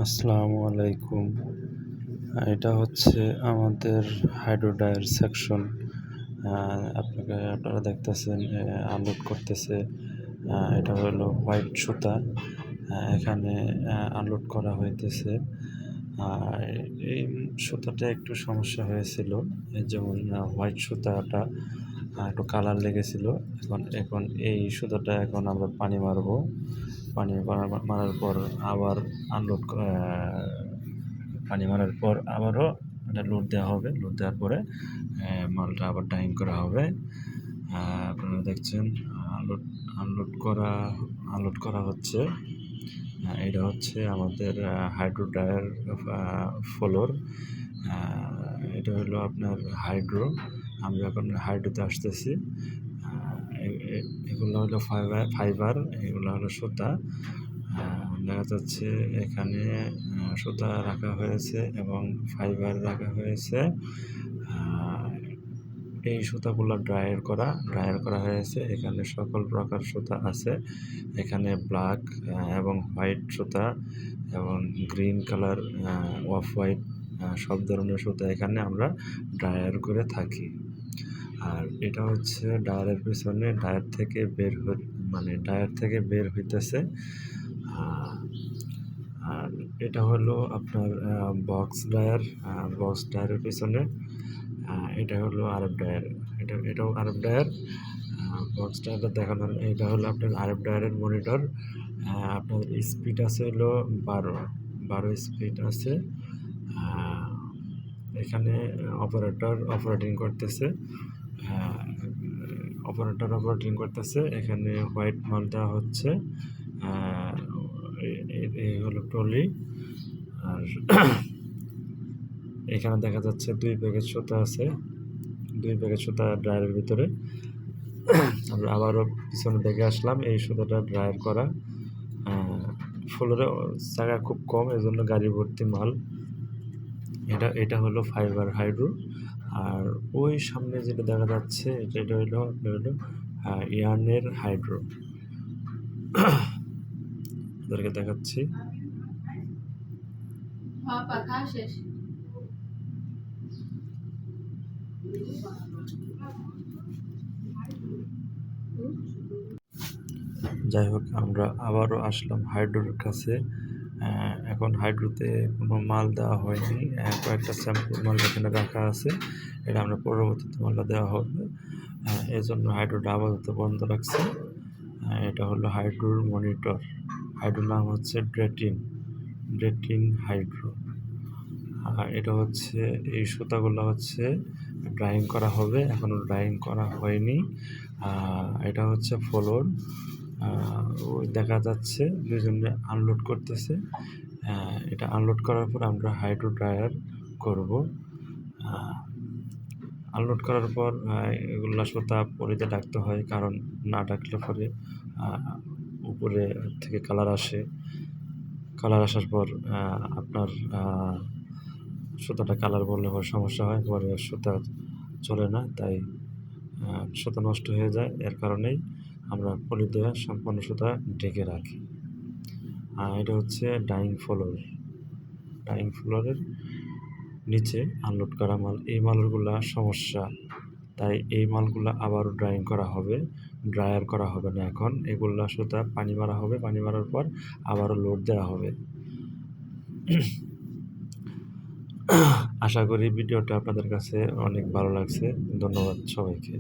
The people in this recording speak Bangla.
আসসালামু আলাইকুম। এটা হচ্ছে আমাদের হাইড্রোডায়ার সেকশন। আপনারা দেখতেছেন আনলোড করতেছে। এটা হলো হোয়াইট সুতা। এখানে আনলোড করা হইতেছে। আর এই সুতাটা একটু সমস্যা হয়েছিল। যেমন হোয়াইট সুতাটা একটু কালার লেগেছিল। এখন এই সুতাটা আমরা পানি মারবো। পানি মারার পর আবার আনলোড পানি মারার পর আবারও এটা লোড দেওয়া হবে। লোড দেওয়ার পরে মালটা আবার ডাইং করা হবে। আপনারা দেখছেন আনলোড আনলোড করা হচ্ছে। এটা হচ্ছে আমাদের হাইড্রোডায়ার ফ্লোর। এটা হলো আপনার হাইড্রো। আমরা এখন হাইড্রোতে আসতেছি। এগুলো হলো ফাইবার, এগুলো হলো সুতা। দেখা যাচ্ছে এখানে সুতা রাখা হয়েছে এবং ফাইবার রাখা হয়েছে। এই সুতাগুলো ড্রায়ার করা হয়েছে। এখানে সকল প্রকার সুতা আছে। এখানে ব্ল্যাক এবং হোয়াইট সুতা এবং গ্রিন কালার, অফ হোয়াইট, সব ধরনের সুতা এখানে আমরা ড্রায়ার করে থাকি। আর এটা হচ্ছে ডায়ারের পিছনে ডায়ার থেকে বের হইতেছে। আর এটা হলো আপনার বক্স ডায়ারের পিছনে। এটা হলো আরএফ ডায়ার। এটাও আরএফ ডায়ার। বক্স ডায়ারটা দেখানো, এটা হলো আপনার আরএফ ডায়ারের মনিটর। আপনার স্পিড আছে হলো 12 স্পিড আছে। এখানে অপারেটিং করতেছে। এখানে হোয়াইট মালটা হচ্ছে এই হলো ট্রলি। আর এখানে দেখা যাচ্ছে 2 প্যাকেট সুতা আছে। 2 প্যাকেট সুতা ড্রায়ারের ভিতরে। আমরা আবারও পিছনে দেখে আসলাম। এই সুতাটা ড্রায়ার করা। ফ্লোরে জায়গা খুব কম, এজন্য গাড়ি ভর্তি মাল। এটা হলো ফাইবার হাইড্রো। আর ওই সামনে যেটা দেখা যাচ্ছে এটা হলো ইয়ার্নের হাইড্রো। আপনাদেরকে দেখাচ্ছি। যাই হোক, আমরা আবারও আসলাম হাইড্রোর কাছে। এখন হাইড্রোতে কোনো মাল দেওয়া হয়নি। কয়েকটা স্যাম্পল মাল এখানে রাখা আছে। এটা আমরা পরবর্তীতে মালটা দেওয়া হবে। এজন্য হাইড্রোটা আপাতত বন্ধ রাখছি। এটা হলো হাইড্রোর মনিটর। হাইড্রোর নাম হচ্ছে ড্রেটিন হাইড্রো। এটা হচ্ছে এই সুতাগুলো হচ্ছে ড্রাইং করা হবে, এখনও ড্রাইং করা হয়নি। এটা হচ্ছে ফ্লোর। ওই দেখা যাচ্ছে দুজনে আনলোড করতেছে। এটা আনলোড করার পর আমরা হাইড্রো ড্রায়ার করব। আনলোড করার পর এগুলা সুতা পলিতে ডাকতে হয়, কারণ না ডাকলে পরে উপরে থেকে কালার আসে। কালার আসার পর আপনার সুতাটা কালার বললে পরে সমস্যা হয়, পরে সুতা চলে না, তাই সুতা নষ্ট হয়ে যায়। এর কারণেই আমরা পলি দিয়ে সম্পূর্ণ সুতা ঢেকে রাখি। এটা হচ্ছে ডাইং ফ্লোরের নিচে আনলোড করা মাল। এই মালগুলা সমস্যা, তাই এই মালগুলা আবারও ড্রায়ার করা হবে না। এখন এগুলা সুতা পানি মারা হবে। পানি মারার পর আবারও লোড দেওয়া হবে। আশা করি ভিডিওটা আপনাদের কাছে অনেক ভালো লাগছে। ধন্যবাদ সবাইকে।